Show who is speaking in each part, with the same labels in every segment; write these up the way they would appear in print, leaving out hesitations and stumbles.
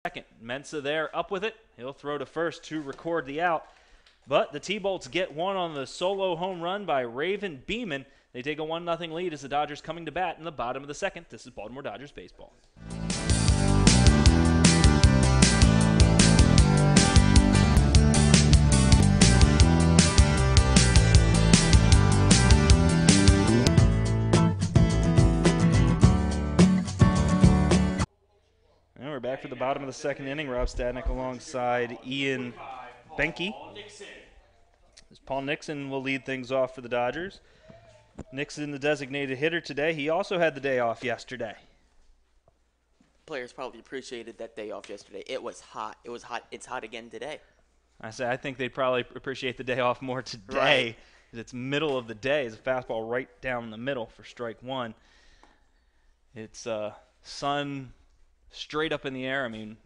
Speaker 1: second. Mensah there, up with it. He'll throw to first to record the out. But the T-Bolts get one on the solo home run by Raven Beeman. They take a 1-0 lead as the Dodgers coming to bat in the bottom of the second. This is Baltimore Dodgers baseball. And we're back for the bottom of the second inning. Rob Stadnick alongside Ian Benke. Paul Nixon will lead things off for the Dodgers. Nixon, the designated hitter today. He also had the day off yesterday.
Speaker 2: Players probably appreciated that day off yesterday. It was hot. It was hot. It's hot again today.
Speaker 1: I think they'd probably appreciate the day off more today.
Speaker 2: Right.
Speaker 1: It's middle of the day. It's a fastball right down the middle for strike one. It's sun straight up in the air. I mean,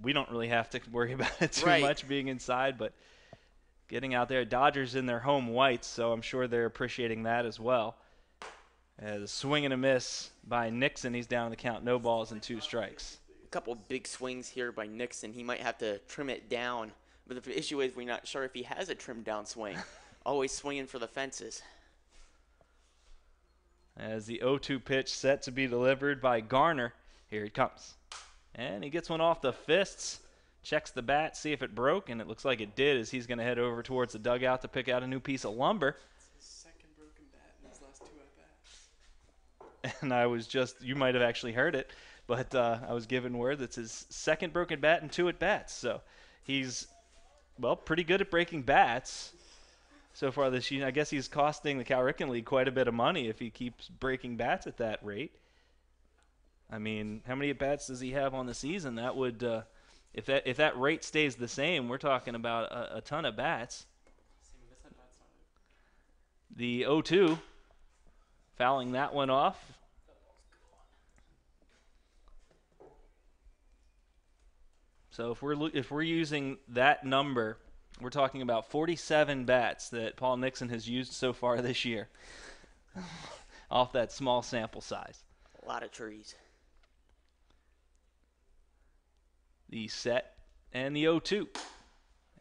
Speaker 1: we don't really have to worry about it too much being inside, but getting out there, Dodgers in their home whites, so I'm sure they're appreciating that as well. As a swing and a miss by Nixon, he's down on the count, no balls and 2 strikes.
Speaker 2: A couple big swings here by Nixon. He might have to trim it down, but the issue is we're not sure if he has a trimmed down swing. Always swinging for the fences.
Speaker 1: As the 0-2 pitch set to be delivered by Garner, here he comes. And he gets one off the fists. Checks the bat, see if it broke, and it looks like it did as he's going to head over towards the dugout to pick out a new piece of lumber.
Speaker 3: It's his second broken bat in his last 2 at-bats.
Speaker 1: And I was just, you might have actually heard it, but I was given word that's his second broken bat in 2 at-bats. So he's, well, pretty good at breaking bats so far this year. I guess he's costing the Cal Ripken League quite a bit of money if he keeps breaking bats at that rate. I mean, how many at-bats does he have on the season? That would... If that rate stays the same, we're talking about a ton of bats. The 0-2, fouling that one off. So if we're using that number, we're talking about 47 bats that Paul Nixon has used so far this year, off that small sample size.
Speaker 2: A lot of trees.
Speaker 1: The set and the 0-2.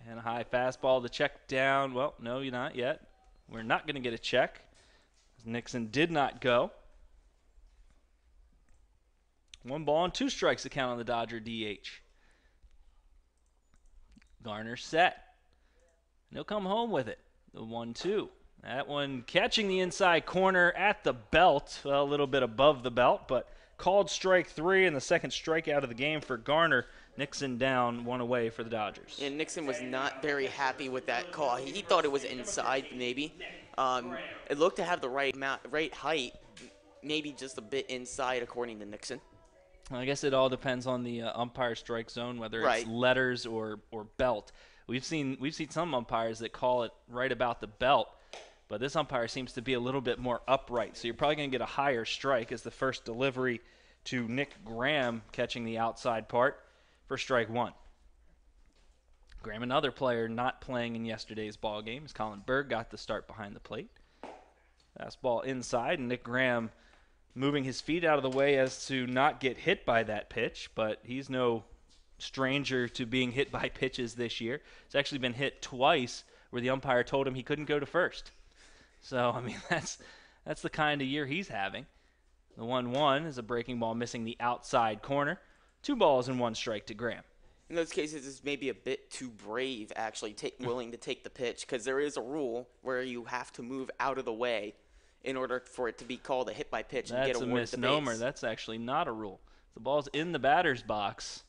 Speaker 1: And a high fastball to check down. Well, no, you're not yet. We're not going to get a check. Nixon did not go. 1 ball and 2 strikes to count on the Dodger DH. Garner set. And he'll come home with it. The 1-2. That one catching the inside corner at the belt. Well, a little bit above the belt, but called strike 3 and the second strikeout of the game for Garner. Nixon down, 1 away for the Dodgers.
Speaker 2: And Nixon was not very happy with that call. He thought it was inside, maybe. It looked to have the right height, maybe just a bit inside, according to Nixon.
Speaker 1: I guess it all depends on the umpire strike zone, whether it's letters or belt. We've seen some umpires that call it right about the belt, but this umpire seems to be a little bit more upright. So you're probably going to get a higher strike as the first delivery to Nick Graham, catching the outside part for strike 1. Graham, another player not playing in yesterday's ball game, as Colin Berg got the start behind the plate. Fastball inside, and Nick Graham moving his feet out of the way as to not get hit by that pitch, but he's no stranger to being hit by pitches this year. He's actually been hit twice where the umpire told him he couldn't go to first. So, I mean, that's the kind of year he's having. The 1-1 is a breaking ball missing the outside corner. 2 balls and 1 strike to Graham.
Speaker 2: In those cases, it's maybe a bit too brave, actually, willing to take the pitch, because there is a rule where you have to move out of the way in order for it to be called a hit by pitch and get awarded the base.
Speaker 1: That's a misnomer. That's actually not a rule. The ball's in the batter's box.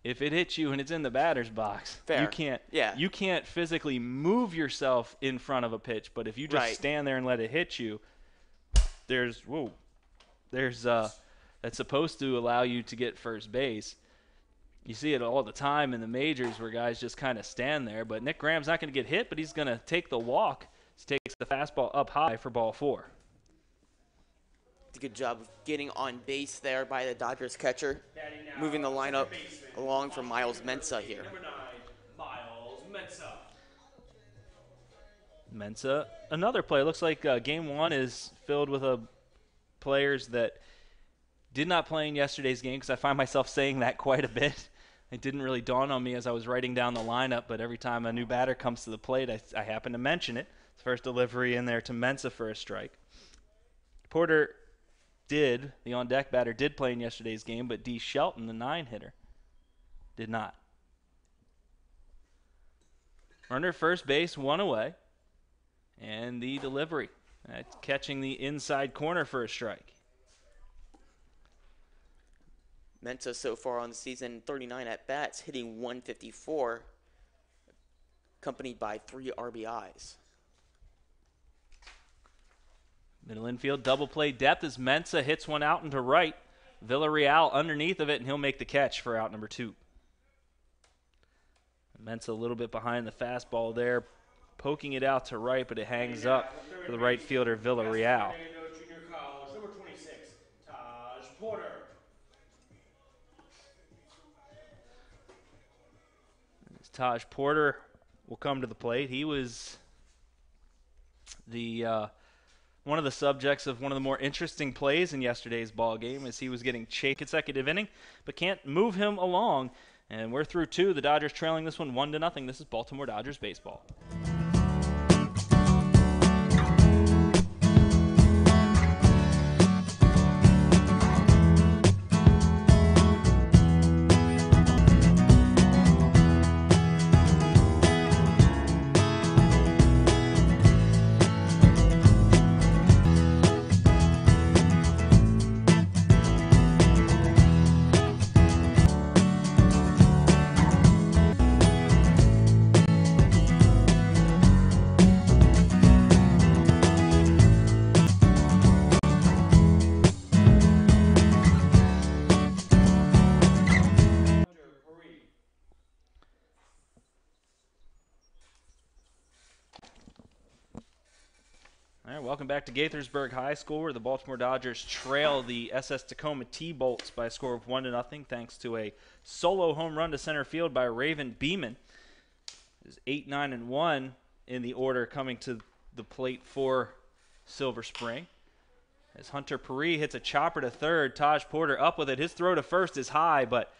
Speaker 1: If it hits you and it's in the batter's box,
Speaker 2: fair.
Speaker 1: You can't physically move yourself in front of a pitch, but if you just stand there and let it hit you, that's supposed to allow you to get first base. You see it all the time in the majors where guys just kind of stand there, but Nick Graham's not going to get hit, but he's going to take the walk. He takes the fastball up high for ball 4.
Speaker 2: It's a good job of getting on base there by the Dodgers catcher, moving the lineup along for Miles Mensah here.
Speaker 3: Number 9, Miles Mensah.
Speaker 1: Mensah, another play. Looks like game 1 is filled with players that did not play in yesterday's game, because I find myself saying that quite a bit. It didn't really dawn on me as I was writing down the lineup, but every time a new batter comes to the plate, I happen to mention it. His first delivery in there to Mensah for a strike. Porter the on-deck batter, did play in yesterday's game, but D. Shelton, the 9-hitter, did not. Runner first base, one away, and the delivery. That's catching the inside corner for a strike.
Speaker 2: Mensah so far on the season, 39 at-bats, hitting 154, accompanied by 3 RBIs.
Speaker 1: Middle infield, double play depth as Mensah hits one out into right. Villarreal underneath of it, and he'll make the catch for out number 2. Mensah a little bit behind the fastball there, poking it out to right, but it hangs up for the right fielder, Villarreal.
Speaker 4: Number 26, Taj Porter.
Speaker 1: Taj Porter will come to the plate. He was the one of the subjects of one of the more interesting plays in yesterday's ball game, as he was getting chased consecutive inning, but can't move him along. And we're through 2. The Dodgers trailing this one 1-0. This is Baltimore Dodgers baseball. Welcome back to Gaithersburg High School, where the Baltimore Dodgers trail the SS Tacoma T-Bolts by a score of 1-0, thanks to a solo home run to center field by Raven Beeman. It is 8-9-1 in the order coming to the plate for Silver Spring. As Hunter Puri hits a chopper to third, Taj Porter up with it. His throw to first is high, but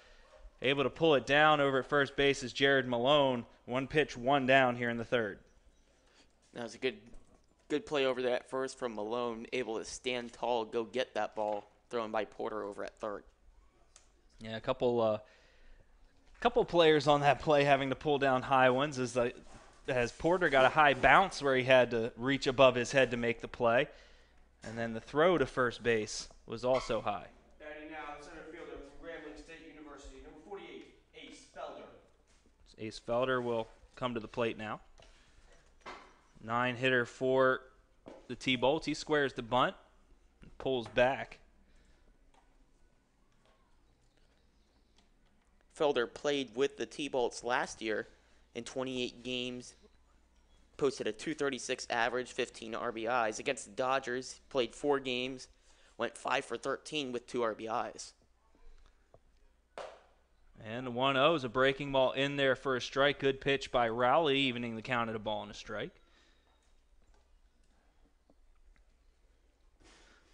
Speaker 1: able to pull it down over at first base is Jared Malone. 1 pitch, 1 down here in the third.
Speaker 2: That was a good play over there at first from Malone, able to stand tall, go get that ball, thrown by Porter over at third.
Speaker 1: Yeah, a couple players on that play having to pull down high ones, as Porter got a high bounce where he had to reach above his head to make the play. And then the throw to first base was also high.
Speaker 4: Batting now, the center fielder from Grambling State University, number 48, Ace Felder.
Speaker 1: Ace Felder will come to the plate now. 9-hitter for the T-Bolts. He squares the bunt and pulls back.
Speaker 2: Felder played with the T-Bolts last year in 28 games, posted a .236 average, 15 RBIs. Against the Dodgers, played 4 games, went 5 for 13 with 2 RBIs.
Speaker 1: And the 1-0 is a breaking ball in there for a strike. Good pitch by Rowley, evening the count at a ball and a strike.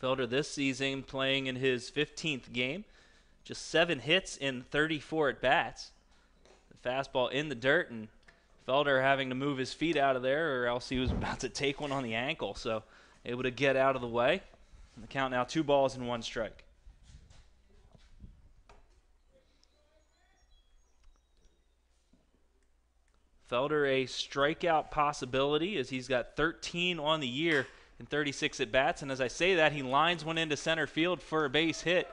Speaker 1: Felder this season playing in his 15th game. Just 7 hits in 34 at-bats. The fastball in the dirt, and Felder having to move his feet out of there, or else he was about to take one on the ankle. So able to get out of the way. And the count now 2 balls and 1 strike. Felder a strikeout possibility, as he's got 13 on the year in 36 at-bats. And as I say that, he lines one into center field for a base hit.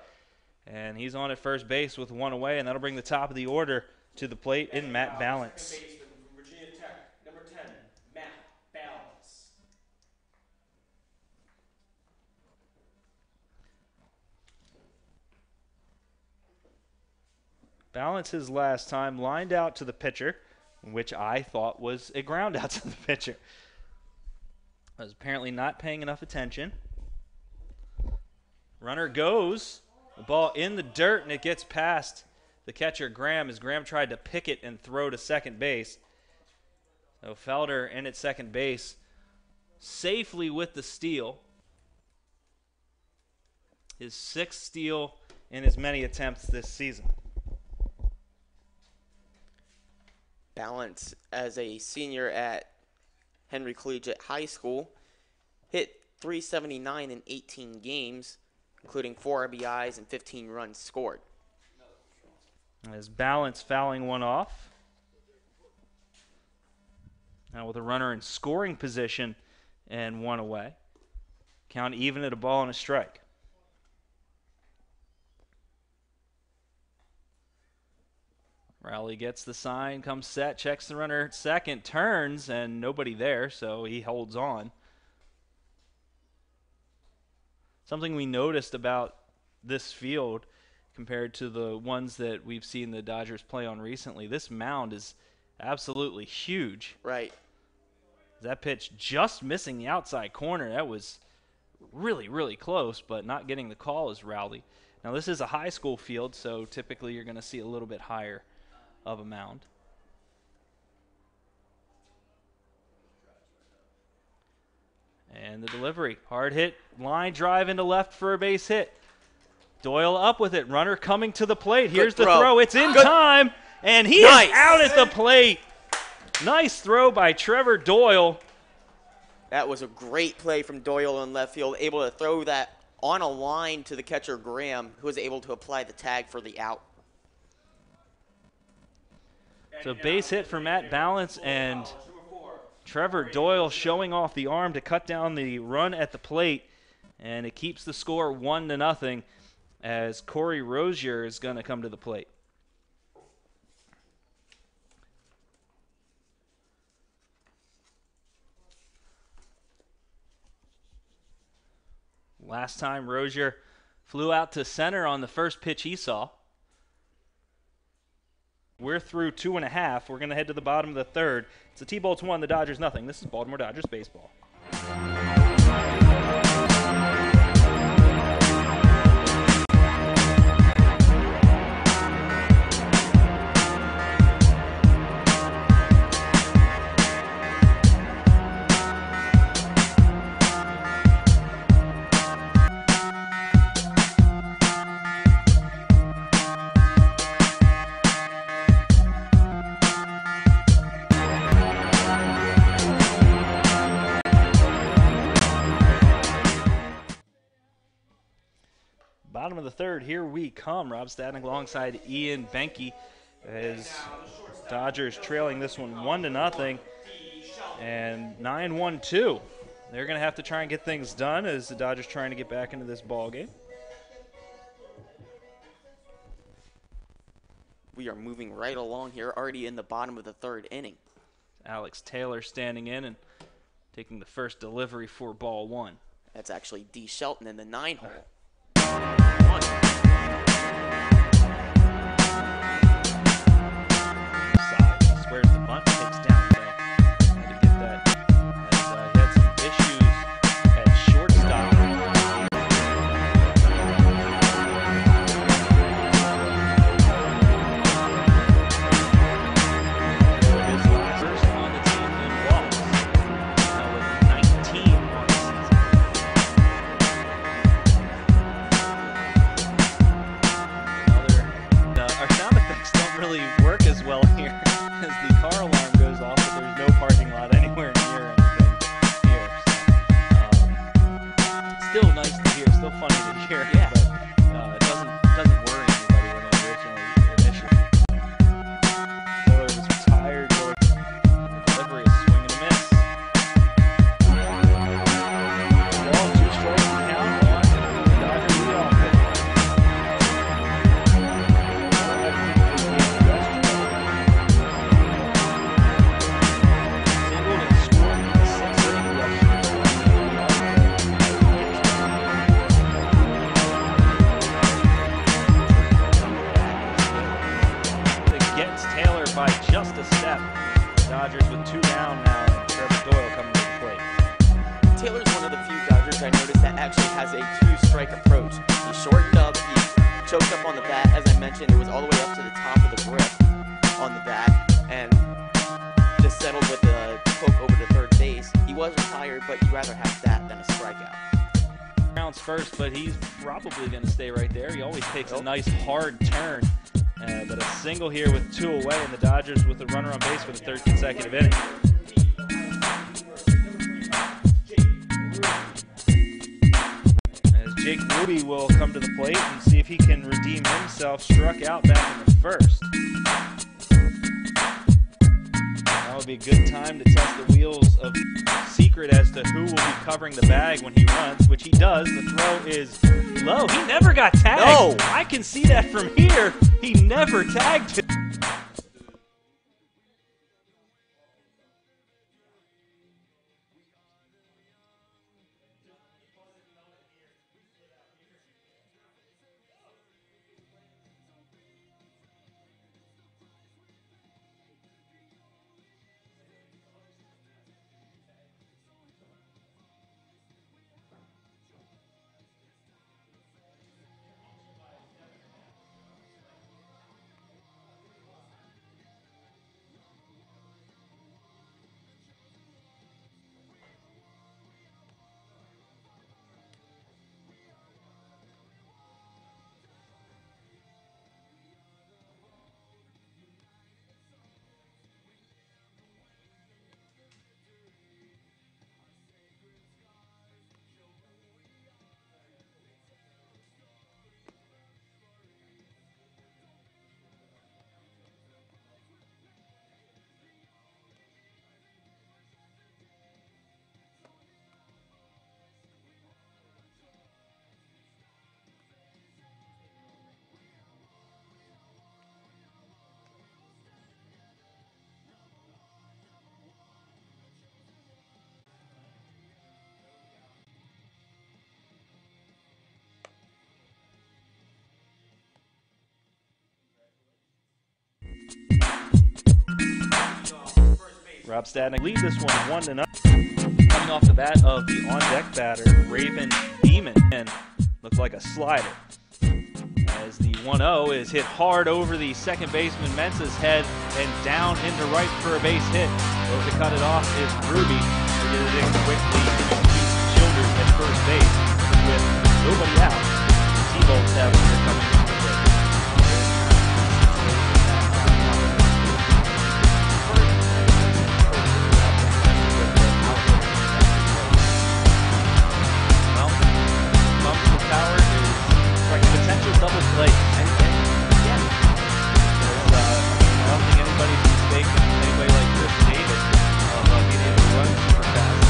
Speaker 1: And he's on at first base with 1 away, and that'll bring the top of the order to the plate in Matt Balance.
Speaker 4: Virginia Tech, number 10, Matt Balance.
Speaker 1: Balance his last time lined out to the pitcher, which I thought was a ground out to the pitcher. I was apparently not paying enough attention. Runner goes. The ball in the dirt, and it gets past the catcher, Graham, as Graham tried to pick it and throw to second base. So Felder in at second base safely with the steal. His 6th steal in as many attempts this season.
Speaker 2: Balance, as a senior at Henry Collegiate High School, hit .379 in 18 games, including 4 RBIs and 15 runs scored.
Speaker 1: As Balance fouling one off. Now with a runner in scoring position and one away. Count even at a ball and a strike. Rowley gets the sign, comes set, checks the runner at second, turns, and nobody there, so he holds on. Something we noticed about this field compared to the ones that we've seen the Dodgers play on recently, this mound is absolutely huge.
Speaker 2: Right.
Speaker 1: That pitch just missing the outside corner. That was really, really close, but not getting the call is Rowley. Now, this is a high school field, so typically you're going to see a little bit higher of a mound. And the delivery. Hard hit, line drive into left for a base hit. Doyle up with it. Runner coming to the plate. Here's the throw. It's in time, and he is out at the plate. Nice throw by Trevor Doyle.
Speaker 2: That was a great play from Doyle in left field, able to throw that on a line to the catcher Graham, who was able to apply the tag for the out.
Speaker 1: So base hit for Matt Balance, and Trevor Doyle showing off the arm to cut down the run at the plate, and it keeps the score 1-0 as Corey Rozier is going to come to the plate. Last time Rozier flew out to center on the first pitch he saw. We're through 2.5. We're going to head to the bottom of the third. It's the T-Bolts 1, the Dodgers nothing. This is Baltimore Dodgers baseball. Bottom of the third, here we come. Rob Stadnick alongside Ian Benke as Dodgers trailing this one 1-0 and 9-1-2. They're going to have to try and get things done as the Dodgers trying to get back into this ball game.
Speaker 2: We are moving right along here, already in the bottom of the third inning.
Speaker 1: Alex Taylor standing in and taking the first delivery for ball one.
Speaker 2: That's actually D. Shelton in the 9-hole.
Speaker 1: Side squares the bunt, takes down to get that. As he had some issues at shortstop. His last first on the team in walks. Now with 19 on the season. Our sound effects don't really work as well here as the car alarm goes off, but there's no parking lot anywhere near anything here. So, still nice to hear, still funny to hear,
Speaker 2: Yeah.
Speaker 1: but it doesn't worry anybody when it originally initially. Taylor was retired, going delivery, a swing and a miss. Ball, 2 strikes to count on the Dodger leadoff hitter. Gets Taylor by just a step. Dodgers with 2 down now, and Trevor Doyle coming to the plate.
Speaker 2: Taylor's one of the few Dodgers I noticed that actually has a 2-strike approach. He shortened up, he choked up on the bat. As I mentioned, it was all the way up to the top of the grip on the bat, and just settled with a poke over to third base. He was retired, but you'd rather have that than a strikeout.
Speaker 1: Rounds first, but he's probably going to stay right there. He always takes a nice hard turn But a single here with 2 away, and the Dodgers with a runner on base for the 3rd consecutive inning. As Jake Ruby will come to the plate and see if he can redeem himself. Struck out back in the 1st. That would be a good time to test the wheels of secret as to who will be covering the bag when he runs, which he does. The throw is low. He never got tagged.
Speaker 2: No.
Speaker 1: I can see that from here. He never tagged him. Rob Stadnick lead this one 1-0. Coming off the bat of the on-deck batter, Raven Beeman, and looked like a slider. As the 1-0 is hit hard over the second baseman Mensah's head and down into right for a base hit. Over to cut it off is Ruby. They get it in quickly to Childers at first base with nobody out. T-Bolts have coming to the plate. Potential double play. And again, I don't think anybody's mistaken anybody like Chris Davis of being able to run super fast.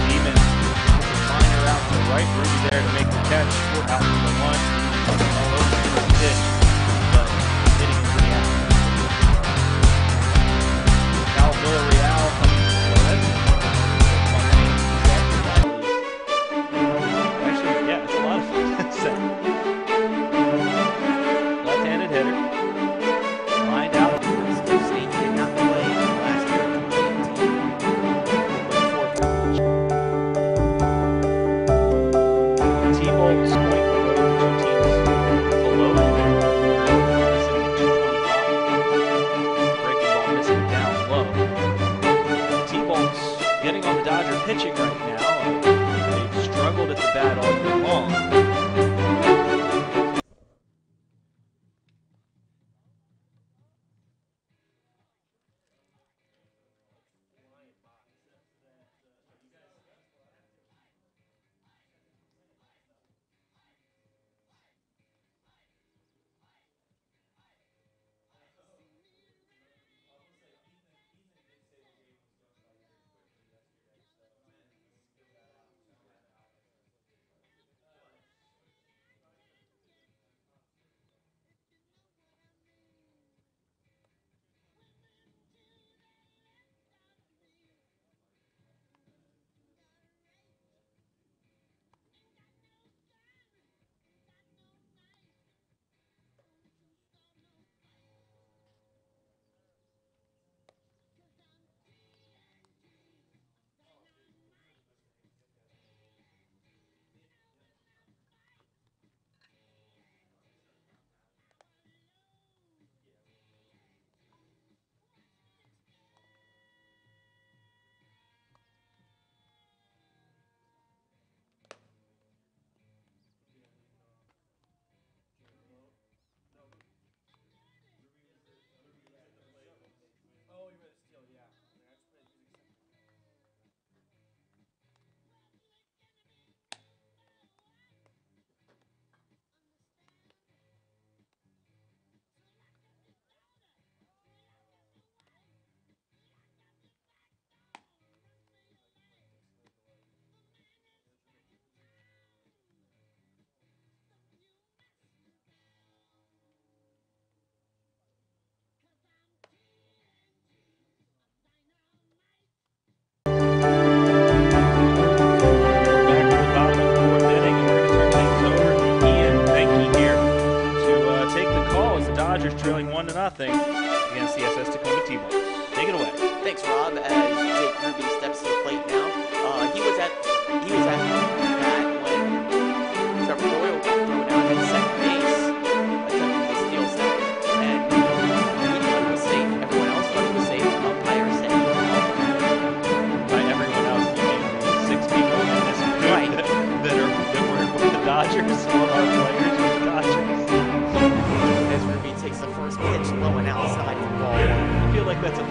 Speaker 1: Beeman puts a liner out to the right. Ruby there to make the catch. Short out to the 1. All over for a pitch, but hitting into the out. Cal Villarreal coming to the plate. Actually, yeah, it's a lot of fun. Getting on the Dodger pitching right now. They've struggled at the bat all year long.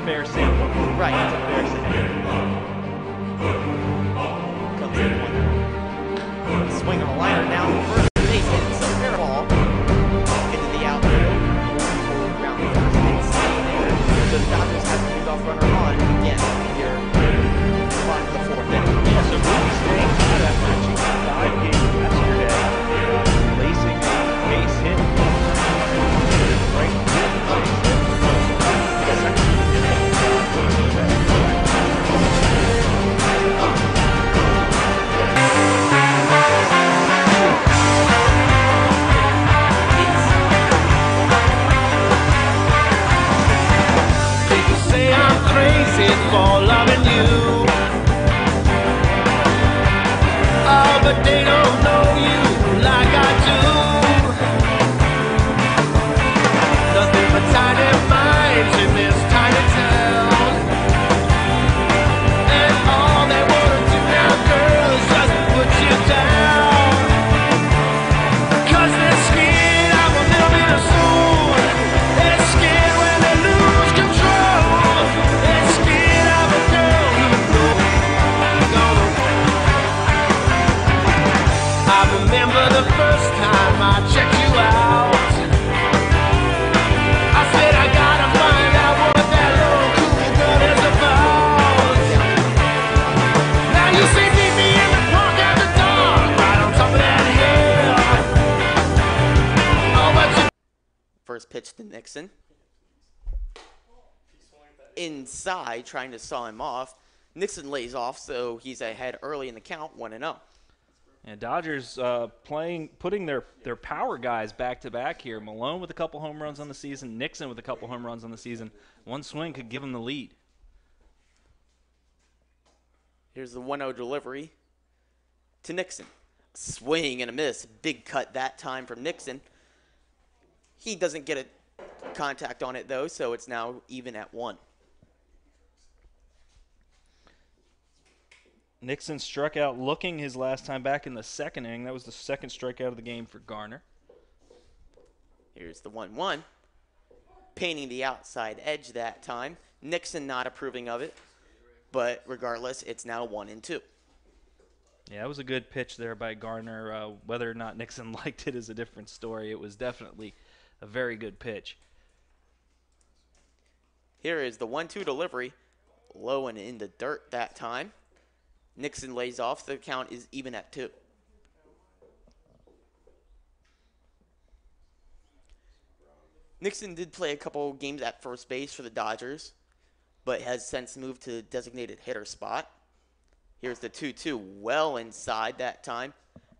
Speaker 1: fair sample.
Speaker 2: Right, it's a fair sample. Comes in one. Swing on a liner down first base, and it's a fair ball into the outfield. Around the first base, stay there. So the Dodgers have to lead off runner on again here. Bottom of the fourth inning.
Speaker 1: Yeah, so Ruby staying hot after reaching 5 games yesterday, lacing a base hit. Right.
Speaker 5: People say I'm crazy for loving you. Oh, but they don't know you like I do. Nothing but tiny minds in this tiny town. And all they wanna do now, girl, is just put you down. 'Cause they're scared I will never be the soul. They're scared when they lose control. They're scared of a girl who knows. I remember the first time I checked you out. I said I gotta find out what that little cool girl is about. Now you see me in the park after dark, right on top of that hill. Oh, but you
Speaker 2: First pitch to Nixon. Inside, trying to saw him off. Nixon lays off, so he's ahead early in the count, 1-0.
Speaker 1: And Dodgers putting their power guys back to back here. Malone with a couple home runs on the season, Nixon with a couple home runs on the season. One swing could give them the lead.
Speaker 2: Here's the 1-0 delivery to Nixon. Swing and a miss. Big cut that time from Nixon. He doesn't get a contact on it, though, so it's now even at 1.
Speaker 1: Nixon struck out looking his last time back in the second inning. That was the second strikeout of the game for Garner.
Speaker 2: Here's the 1-1. Painting the outside edge that time. Nixon not approving of it, but regardless, it's now 1-2.
Speaker 1: Yeah, that was a good pitch there by Garner. Whether or not Nixon liked it is a different story. It was definitely a very good pitch.
Speaker 2: Here is the 1-2 delivery. Low and in the dirt that time. Nixon lays off. The count is even at 2. Nixon did play a couple games at first base for the Dodgers, but has since moved to designated hitter spot. Here's the 2-2, well inside that time.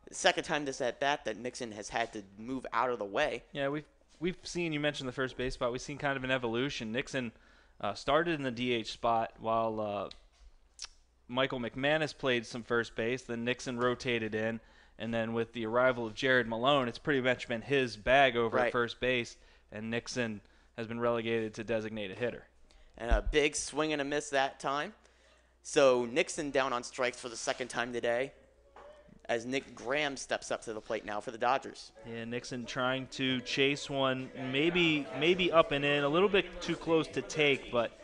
Speaker 2: The second time this at bat that Nixon has had to move out of the way.
Speaker 1: Yeah, we've seen, you mentioned the first base spot, we've seen kind of an evolution. Nixon started in the DH spot while Michael McManus played some first base, then Nixon rotated in, and then with the arrival of Jared Malone, it's pretty much been his bag over at first base, and Nixon has been relegated to designated hitter.
Speaker 2: And a big swing and a miss that time. So Nixon down on strikes for the second time today as Nick Graham steps up to the plate now for the Dodgers.
Speaker 1: Yeah, Nixon trying to chase one, maybe up and in, a little bit too close to take, but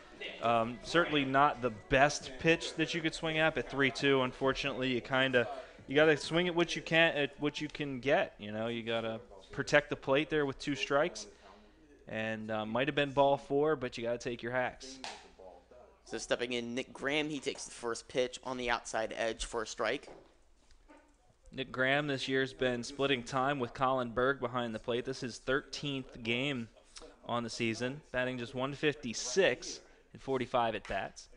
Speaker 1: certainly not the best pitch that you could swing at 3-2. Unfortunately, you got to swing at what you can get. You know, you got to protect the plate there with 2 strikes, and might have been ball 4, but you got to take your hacks.
Speaker 2: So stepping in, Nick Graham, he takes the first pitch on the outside edge for a strike.
Speaker 1: Nick Graham this year's been splitting time with Colin Berg behind the plate. This is his 13th game on the season, batting just 156 and 45 at-bats.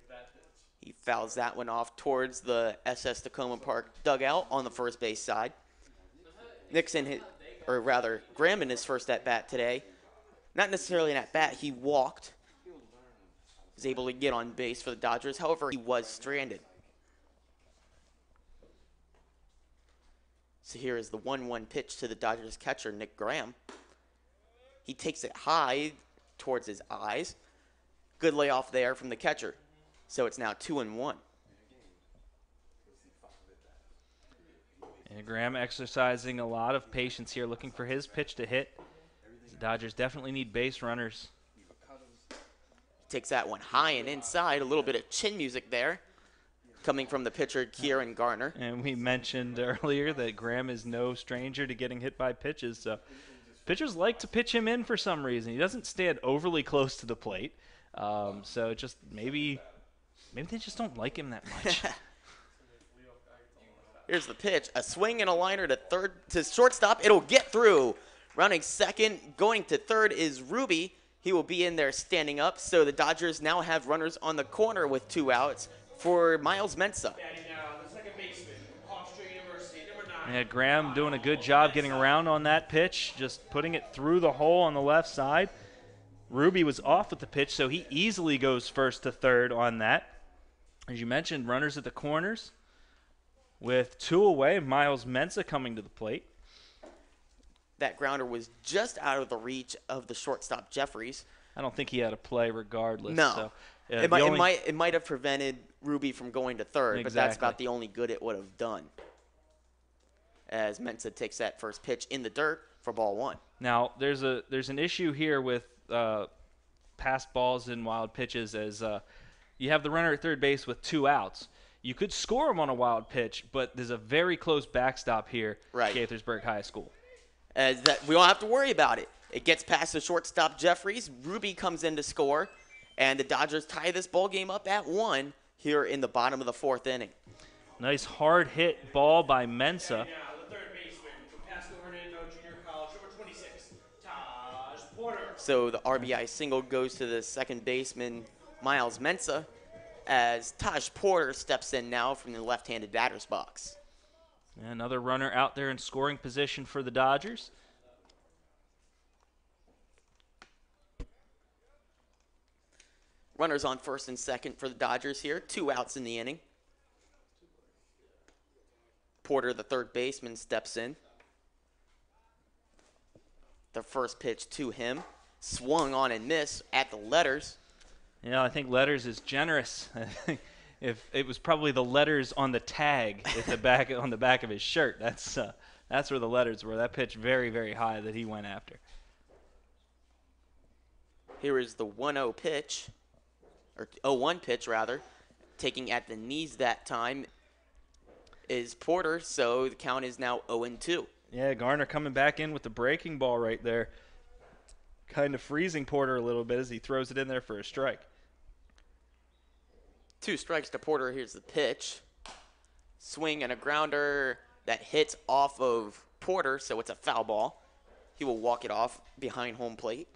Speaker 2: He fouls that one off towards the SS Tacoma Park dugout on the first base side. Graham in his first at-bat today. Not necessarily an at-bat, he walked. Was able to get on base for the Dodgers. However, he was stranded. So here is the 1-1 pitch to the Dodgers catcher, Nick Graham. He takes it high towards his eyes. Good layoff there from the catcher. So it's now 2-1.
Speaker 1: And Graham exercising a lot of patience here, looking for his pitch to hit. The Dodgers definitely need base runners.
Speaker 2: takes that one high and inside. A little bit of chin music there coming from the pitcher, Kieran Garner.
Speaker 1: And we mentioned earlier that Graham is no stranger to getting hit by pitches. So pitchers like to pitch him in for some reason. He doesn't stand overly close to the plate. So just maybe they just don't like him that much.
Speaker 2: Here's the pitch. A swing and a liner to shortstop. It'll get through. Rounding second, going to third is Ruby. He will be in there standing up. So the Dodgers now have runners on the corner with 2 outs for Miles Mensa.
Speaker 4: Batting now, the second baseman, Hofstra University, number 9.
Speaker 1: Yeah, Graham doing a good job getting around on that pitch, just putting it through the hole on the left side. Ruby was off with the pitch, so he easily goes first to third on that. As you mentioned, runners at the corners with 2 away. Miles Mensa coming to the plate.
Speaker 2: That grounder was just out of the reach of the shortstop Jeffries.
Speaker 1: I don't think he had a play regardless.
Speaker 2: No.
Speaker 1: So,
Speaker 2: it might have prevented Ruby from going to third, but that's about the only good it would have done. As Mensa takes that first pitch in the dirt for ball 1.
Speaker 1: Now, there's an issue here with pass balls and wild pitches as you have the runner at third base with 2 outs. You could score him on a wild pitch, but there's a very close backstop here at Gaithersburg High School.
Speaker 2: As that we don't have to worry about it. It gets past the shortstop Jeffries. Ruby comes in to score, and the Dodgers tie this ball game up at 1 here in the bottom of the 4th inning.
Speaker 1: Nice hard hit ball by Mensa.
Speaker 4: Now, the third baseman from Pasco Hernando Junior College, number 26, Taj Porter.
Speaker 2: So the RBI single goes to the second baseman, Miles Mensa, as Taj Porter steps in now from the left-handed batter's box.
Speaker 1: Another runner out there in scoring position for the Dodgers.
Speaker 2: Runners on first and second for the Dodgers here. 2 outs in the inning. Porter, the third baseman, steps in. The first pitch to him. Swung on and missed at the letters.
Speaker 1: Yeah, I think letters is generous. If it was probably the letters on the tag at the back on the back of his shirt. That's where the letters were. That pitch very, very high that he went after.
Speaker 2: Here is the 1-0 pitch, or 0-1 pitch rather, taking at the knees that time is Porter. So the count is now 0-2.
Speaker 1: Yeah, Garner coming back in with the breaking ball right there, kind of freezing Porter a little bit as he throws it in there for a strike.
Speaker 2: 2 strikes to Porter. Here's the pitch. Swing and a grounder that hits off of Porter, so it's a foul ball. He will walk it off behind home plate.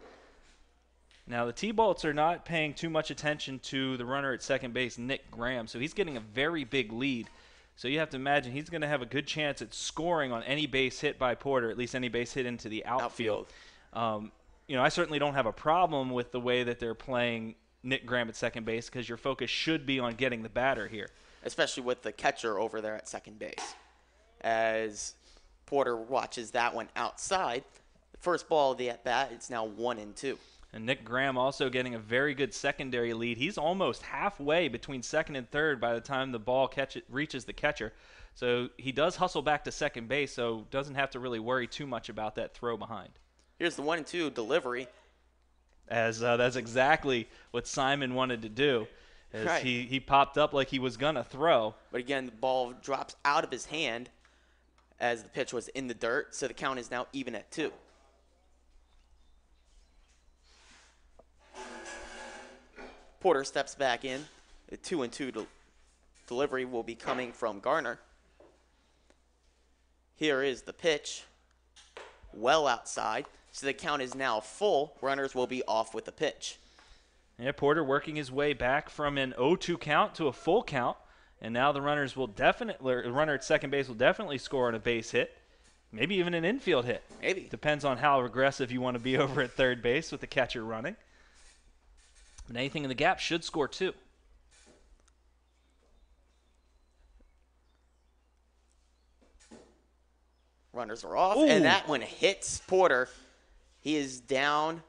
Speaker 1: Now, the T-Bolts are not paying too much attention to the runner at second base, Nick Graham, so he's getting a very big lead. So you have to imagine he's going to have a good chance at scoring on any base hit by Porter, at least any base hit into the outfield. I certainly don't have a problem with the way that they're playing Nick Graham at second base because your focus should be on getting the batter here.
Speaker 2: Especially with the catcher over there at second base. As Porter watches that one outside, the first ball of the at-bat, it's now 1-2.
Speaker 1: And Nick Graham also getting a very good secondary lead. He's almost halfway between second and third by the time the ball reaches the catcher. So he does hustle back to second base, so doesn't have to really worry too much about that throw behind.
Speaker 2: Here's the 1-2 delivery.
Speaker 1: As that's exactly what Simon wanted to do. As he popped up like he was going to throw.
Speaker 2: But again, the ball drops out of his hand as the pitch was in the dirt, so the count is now even at 2. Porter steps back in. The 2-2 delivery will be coming from Garner. Here is the pitch. Well outside. So the count is now full. Runners will be off with the pitch.
Speaker 1: Yeah, Porter working his way back from an 0-2 count to a full count. And now the runner at second base will definitely score on a base hit. Maybe even an infield hit.
Speaker 2: Maybe.
Speaker 1: Depends on how aggressive you want to be over at third base with the catcher running. But anything in the gap should score too.
Speaker 2: Runners are off,
Speaker 1: Ooh.
Speaker 2: And that one hits Porter. He is down.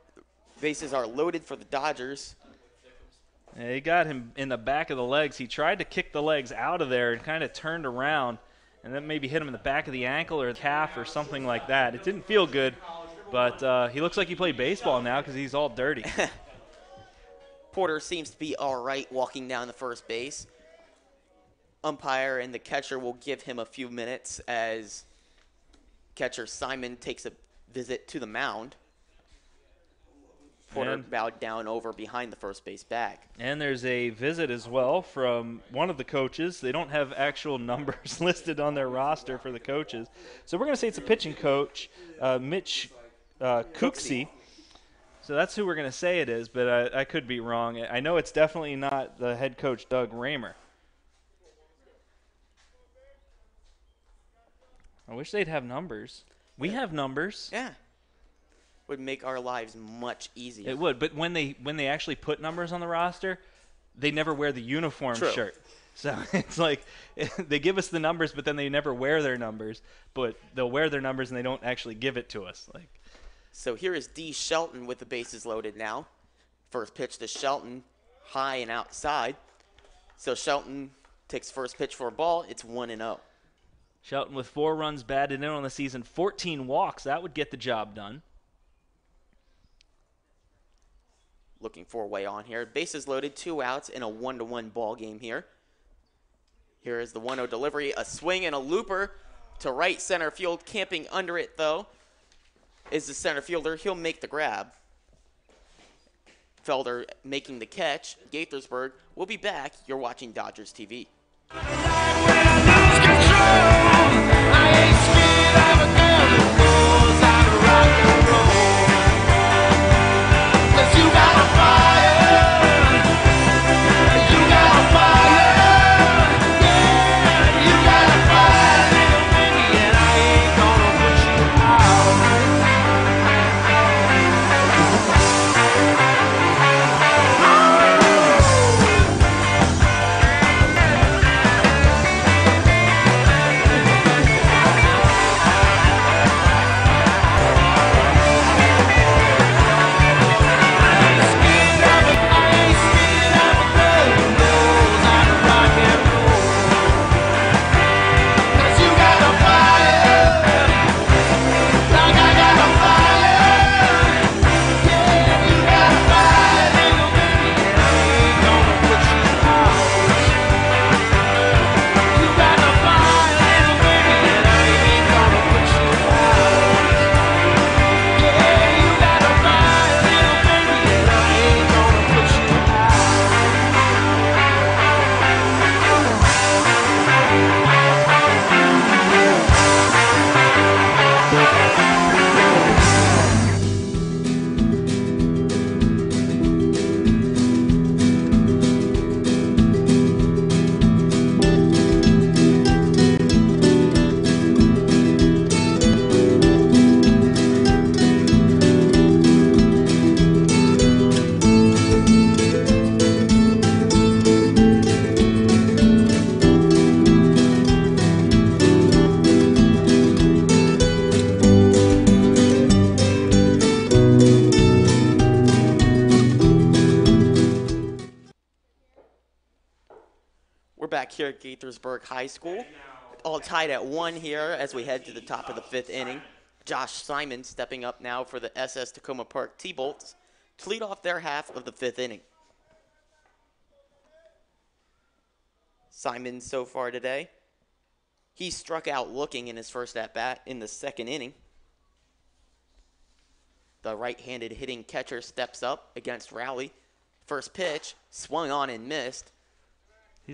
Speaker 2: Bases are loaded for the Dodgers.
Speaker 1: Yeah, he got him in the back of the legs. He tried to kick the legs out of there and kind of turned around, and then maybe hit him in the back of the ankle or the calf or something like that. It didn't feel good, but he looks like he played baseball now because he's all dirty.
Speaker 2: Porter seems to be all right walking down the first base. Umpire and the catcher will give him a few minutes as catcher Simon takes a visit to the mound. Porter bowed down over behind the first base bag.
Speaker 1: And there's a visit as well from one of the coaches. They don't have actual numbers listed on their roster for the coaches. So we're going to say it's a pitching coach, Mitch Cooksey. So that's who we're going to say it is, but I could be wrong. I know it's definitely not the head coach, Doug Raymer. I wish they'd have numbers. We have numbers.
Speaker 2: Yeah. Would make our lives much easier.
Speaker 1: It would, but when they actually put numbers on the roster, they never wear the uniform shirt. So it's like they give us the numbers, but then they never wear their numbers. But they'll wear their numbers and they don't actually give it to us.
Speaker 2: So here is D. Shelton with the bases loaded now. First pitch to Shelton, high and outside. So Shelton takes first pitch for a ball. It's 1-0.
Speaker 1: Shelton with 4 runs batted in on the season, 14 walks. That would get the job done.
Speaker 2: Looking for a way on here. Bases loaded, 2 outs in a 1-1 ball game here. Here is the 1-0 delivery. A swing and a looper to right center field. Camping under it, though, is the center fielder. He'll make the grab. Felder making the catch. Gaithersburg will be back. You're watching Dodgers TV. Here at Gaithersburg High School. All tied at 1 here as we head to the top of the 5th inning. Josh Simon stepping up now for the SS Tacoma Park T-Bolts to lead off their half of the 5th inning. Simon so far today, he struck out looking in his first at-bat in the 2nd inning. The right-handed hitting catcher steps up against Rowley. First pitch, swung on and missed.
Speaker 1: He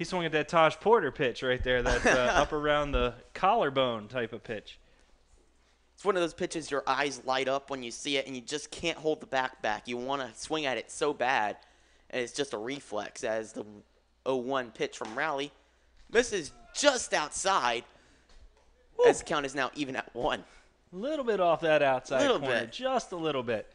Speaker 1: swung at that Taj Porter pitch right there. That's up around the collarbone type of pitch.
Speaker 2: It's one of those pitches your eyes light up when you see it, and you just can't hold the bat back. You want to swing at it so bad, and it's just a reflex as the 0-1 pitch from Rowley misses just outside. Woo. As the count is now even at 1.
Speaker 1: A little bit off that outside corner, just a little bit.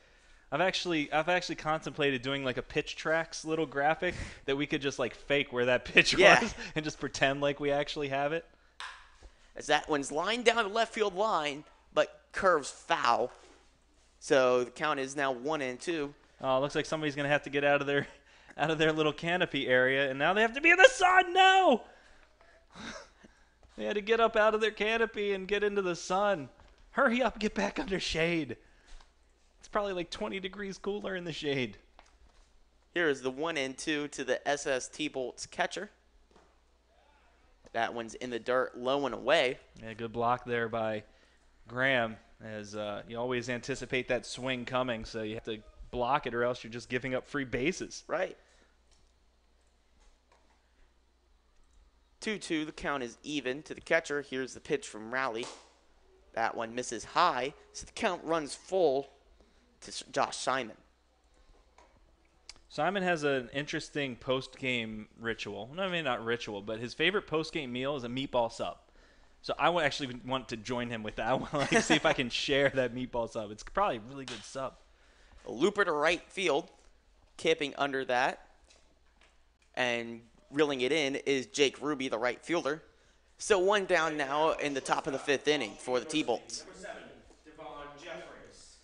Speaker 1: I've actually contemplated doing like a pitch tracks little graphic that we could just like fake where that pitch was and just pretend like we actually have it.
Speaker 2: As that one's lined down the left field line, but curves foul. So the count is now 1-2.
Speaker 1: Oh, looks like somebody's gonna have to get out of their little canopy area, and now they have to be in the sun. No, they had to get up out of their canopy and get into the sun. Hurry up, get back under shade. It's probably like 20 degrees cooler in the shade.
Speaker 2: Here is the 1-2 to the SST Bolts catcher. That one's in the dirt, low and away.
Speaker 1: Yeah, good block there by Graham, as you always anticipate that swing coming, so you have to block it or else you're just giving up free bases.
Speaker 2: Right. 2-2, the count is even to the catcher. Here's the pitch from Rowley. That one misses high, so the count runs full to Josh Simon.
Speaker 1: Simon has an interesting post-game ritual. No, I mean, not ritual, but his favorite post-game meal is a meatball sub. So I would actually want to join him with that. I want to see if I can share that meatball sub. It's probably a really good sub.
Speaker 2: A looper to right field, camping under that, and reeling it in is Jake Ruby, the right fielder. So one down now in the top of the 5th inning for the T-Bolts.
Speaker 4: Number 7, Devon Jeffries.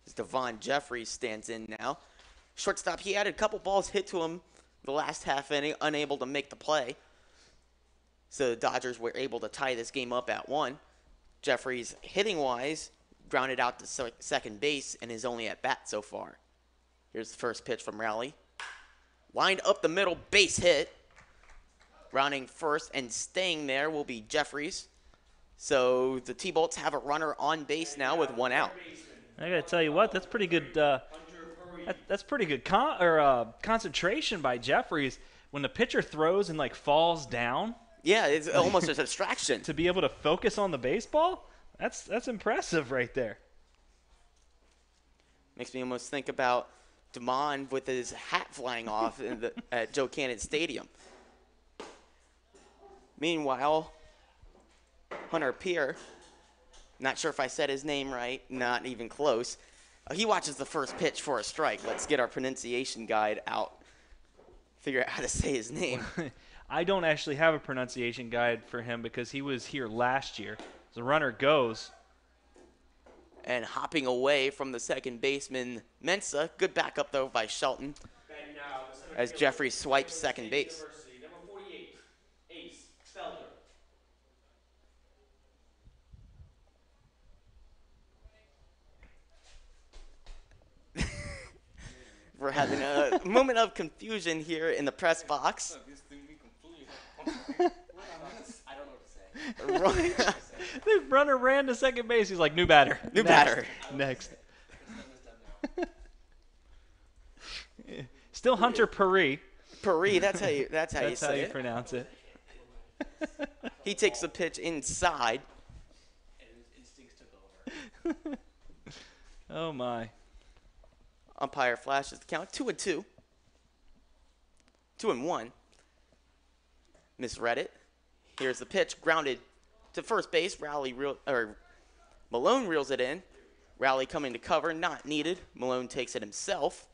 Speaker 2: As Devon Jeffries stands in now. Shortstop, he had a couple balls hit to him the last half inning, unable to make the play. So the Dodgers were able to tie this game up at 1. Jeffries, hitting-wise, grounded out to second base and is only at bat so far. Here's the first pitch from Rowley. Lined up the middle, base hit. Rounding first and staying there will be Jeffries. So the T-Bolts have a runner on base now with 1 out.
Speaker 1: I got to tell you what, that's pretty good. That's pretty good concentration by Jeffries. When the pitcher throws and like falls down.
Speaker 2: Yeah, it's almost a distraction.
Speaker 1: To be able to focus on the baseball, that's impressive right there.
Speaker 2: Makes me almost think about Damon with his hat flying off at Joe Cannon Stadium. Meanwhile, Hunter Peer, not sure if I said his name right, not even close. He watches the first pitch for a strike. Let's get our pronunciation guide out. Figure out how to say his name.
Speaker 1: I don't actually have a pronunciation guide for him because he was here last year. The runner goes.
Speaker 2: And hopping away from the second baseman, Mensa. Good backup, though, by Shelton. As Jeffrey swipes second base.
Speaker 4: Number 48, Ace Felder.
Speaker 2: We're having a moment of confusion here in the press box.
Speaker 3: I don't know what to say.
Speaker 1: The runner ran to second base. He's like, new batter.
Speaker 2: New batter.
Speaker 1: Next. Still Hunter Puri.
Speaker 2: Puri, that's how you say
Speaker 1: That's how you
Speaker 2: it.
Speaker 1: pronounce it.
Speaker 2: He takes the pitch inside.
Speaker 3: And his instincts took over.
Speaker 1: Oh, my.
Speaker 2: Umpire flashes the count. 2-2. 2-1. Misread it. Here's the pitch. Grounded to first base. Malone reels it in. Rowley coming to cover. Not needed. Malone takes it himself.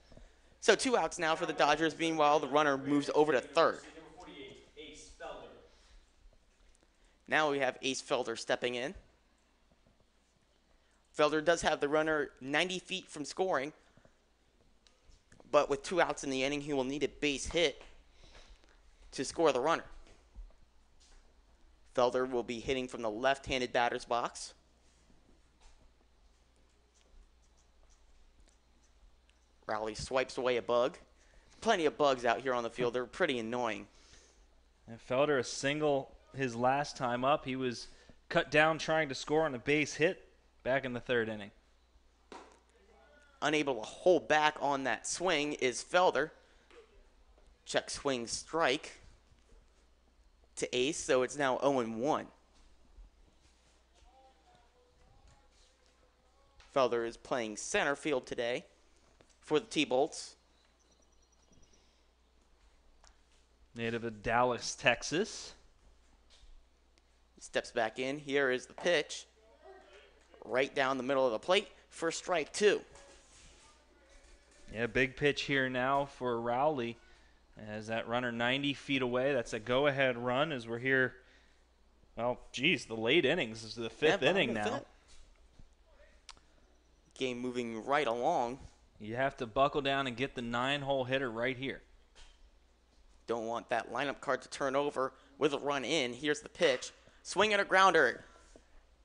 Speaker 2: So 2 outs now for the Dodgers. Meanwhile, the runner moves over to third.
Speaker 4: Number 48, Ace Felder.
Speaker 2: Now we have Ace Felder stepping in. Felder does have the runner 90 feet from scoring. But with 2 outs in the inning, he will need a base hit to score the runner. Felder will be hitting from the left-handed batter's box. Rowley swipes away a bug. Plenty of bugs out here on the field. They're pretty annoying.
Speaker 1: And Felder a single his last time up. He was cut down trying to score on a base hit back in the 3rd inning.
Speaker 2: Unable to hold back on that swing is Felder. Check swing strike to Ace, so it's now 0-1. Felder is playing center field today for the T-Bolts.
Speaker 1: Native of Dallas, Texas.
Speaker 2: Steps back in. Here is the pitch. Right down the middle of the plate for strike 2.
Speaker 1: Yeah, big pitch here now for Rowley. As that runner 90 feet away, that's a go-ahead run as we're here. Well, geez, the late innings. This is the 5th inning now.
Speaker 2: Game moving right along.
Speaker 1: You have to buckle down and get the 9-hole hitter right here.
Speaker 2: Don't want that lineup card to turn over with a run in. Here's the pitch. Swing and a grounder.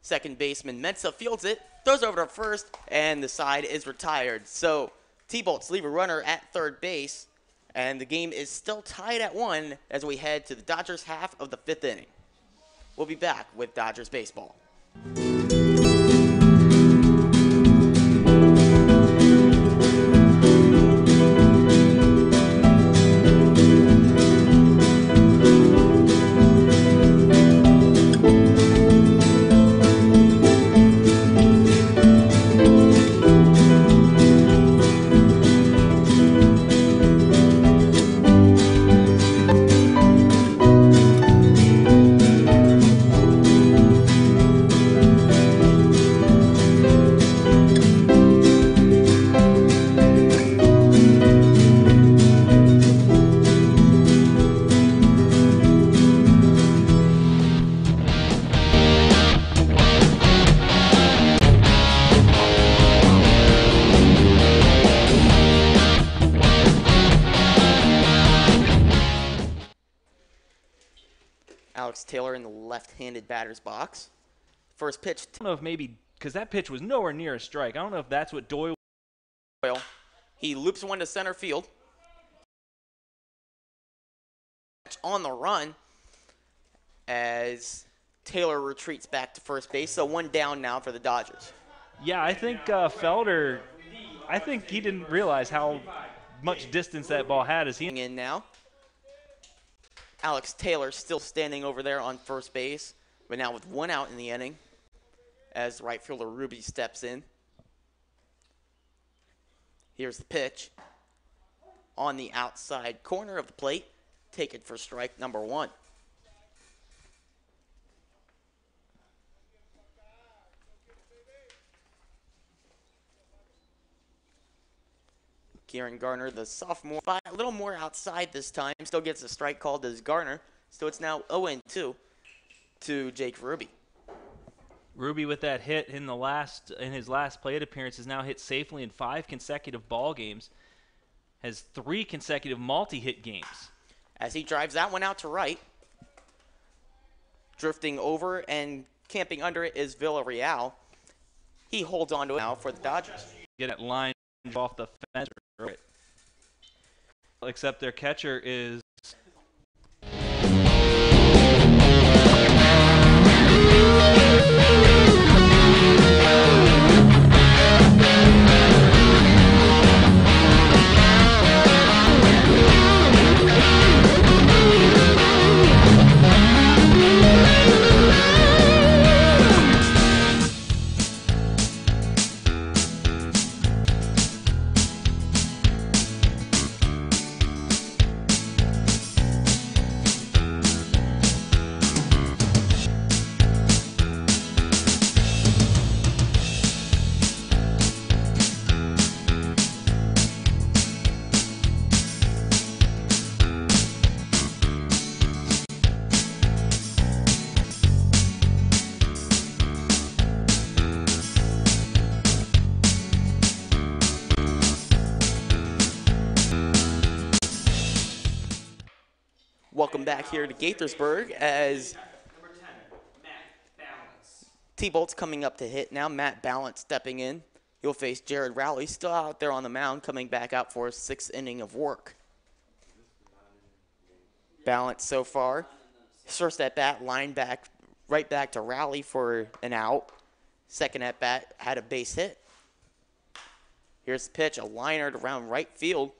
Speaker 2: Second baseman Mensa fields it, throws over to first, and the side is retired. So T-Bolts leave a runner at third base, and the game is still tied at 1 as we head to the Dodgers' half of the 5th inning. We'll be back with Dodgers baseball. Alex Taylor in the left-handed batter's box. First pitch.
Speaker 1: I don't know if maybe because that pitch was nowhere near a strike. I don't know if that's what Doyle.
Speaker 2: He loops one to center field. On the run as Taylor retreats back to first base. So one down now for the Dodgers.
Speaker 1: Yeah, I think Felder, I think he didn't realize how much distance that ball had as he
Speaker 2: in now. Alex Taylor still standing over there on first base, but now with one out in the inning as right fielder Ruby steps in. Here's the pitch. On the outside corner of the plate, taken for strike number 1. Kieran Garner, the sophomore, a little more outside this time. Still gets a strike called as Garner. So it's now 0-2 to Jake Ruby.
Speaker 1: Ruby with that hit in his last plate appearance has now hit safely in 5 consecutive ball games. Has 3 consecutive multi-hit games.
Speaker 2: As he drives that one out to right. Drifting over and camping under it is Villarreal. He holds on to it now for the Dodgers.
Speaker 1: Get that line off the fence. Except their catcher is
Speaker 2: Welcome back here to Gaithersburg as T-Bolt's coming up to hit now. Matt Balance stepping in. He'll face Jared Rowley, still out there on the mound, coming back out for his 6th inning of work. Balance so far. His first at bat, line back, right back to Rowley for an out. Second at bat, had a base hit. Here's the pitch, a liner around right field,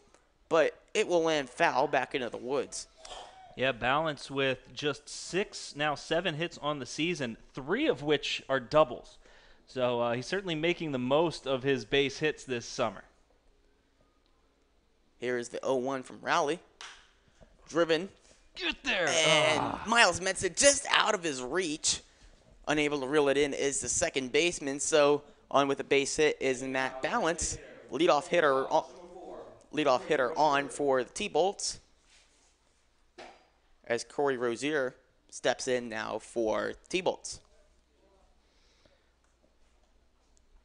Speaker 2: but it will land foul back into the woods.
Speaker 1: Yeah, Balance with just 7 hits on the season, 3 of which are doubles. So he's certainly making the most of his base hits this summer.
Speaker 2: Here is the 0-1 from Rowley. Driven.
Speaker 1: Get there.
Speaker 2: And Miles Mensa just out of his reach. Unable to reel it in is the second baseman. So on with a base hit is Matt Balance. Leadoff hitter on for the T-Bolts. As Corey Rozier steps in now for T-Bolts.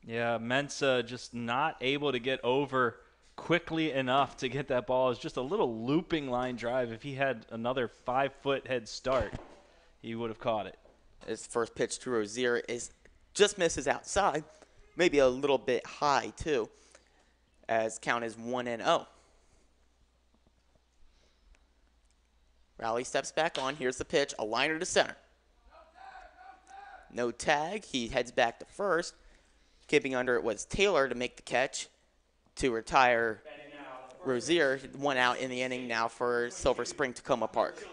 Speaker 1: Yeah, Mensa just not able to get over quickly enough to get that ball. It's just a little looping line drive. If he had another 5-foot head start, he would have caught it.
Speaker 2: His first pitch to Rozier just misses outside, maybe a little bit high too. as count is 1-0. Rowley steps back on. Here's the pitch. A liner to center. No tag. He heads back to first. Keeping under it was Taylor to make the catch to retire Rozier. 1 out in the inning now for Silver Spring Tacoma Park.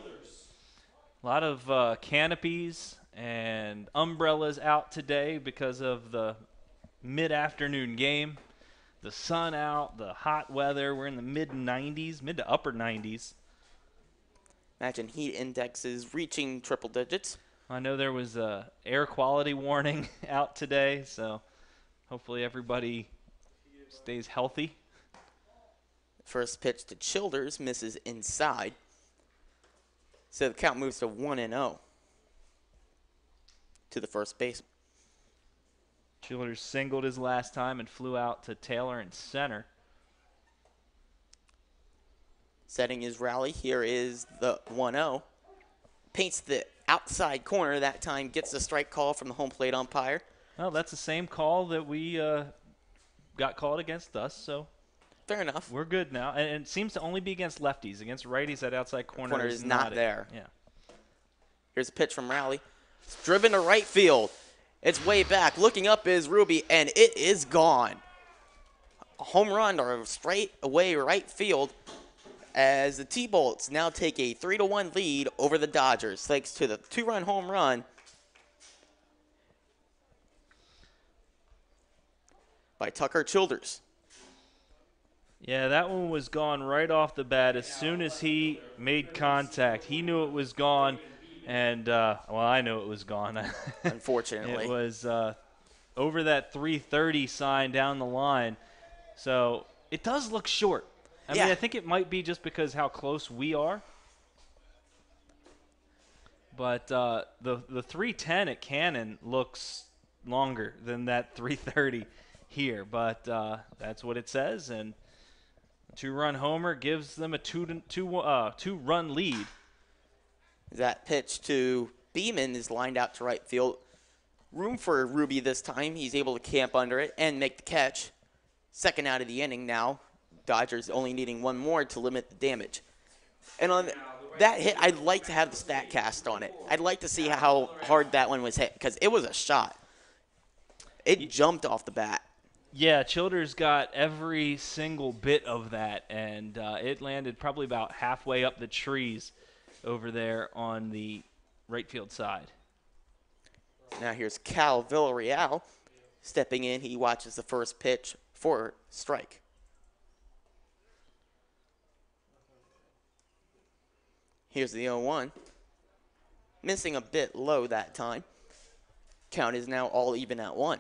Speaker 1: A lot of canopies and umbrellas out today because of the mid-afternoon game. The sun out, the hot weather. We're in the mid-90s, mid to upper 90s.
Speaker 2: Imagine heat indexes reaching triple digits.
Speaker 1: I know there was a air quality warning out today, so hopefully everybody stays healthy.
Speaker 2: First pitch to Childers misses inside. So the count moves to 1-0 to the first base.
Speaker 1: Childers singled his last time and flew out to Taylor in center.
Speaker 2: Setting his rally. Here is the 1-0. Paints the outside corner that time. Gets the strike call from the home plate umpire.
Speaker 1: Well, that's the same call that we got called against us, so
Speaker 2: fair enough.
Speaker 1: We're good now. And it seems to only be against lefties. Against righties, that outside corner
Speaker 2: is not there.
Speaker 1: Yeah.
Speaker 2: Here's a pitch from Rowley. It's driven to right field. It's way back. Looking up is Ruby, and it is gone. A home run or straight away right field as the T-Bolts now take a 3-1 lead over the Dodgers thanks to the 2-run home run by Tucker Childers.
Speaker 1: Yeah, that one was gone right off the bat. As soon as he made contact, he knew it was gone. And, well, I knew it was gone.
Speaker 2: Unfortunately.
Speaker 1: It was over that 330 sign down the line. So it does look short. I mean, I think it might be just because how close we are. But the 310 at Cannon looks longer than that 330 here. But that's what it says. And a 2-run homer gives them a two-run lead.
Speaker 2: That pitch to Beeman is lined out to right field. Room for Ruby this time. He's able to camp under it and make the catch. Second out of the inning now. Dodgers only needing one more to limit the damage. And on that hit, I'd like to have the stat cast on it. I'd like to see how hard that one was hit because it was a shot. It jumped off the bat.
Speaker 1: Yeah, Childers got every single bit of that, and it landed probably about halfway up the trees over there on the right field side.
Speaker 2: Now here's Cal Villarreal stepping in. He watches the first pitch for strike. Here's the 0-1. Missing a bit low that time. Count is now all even at 1.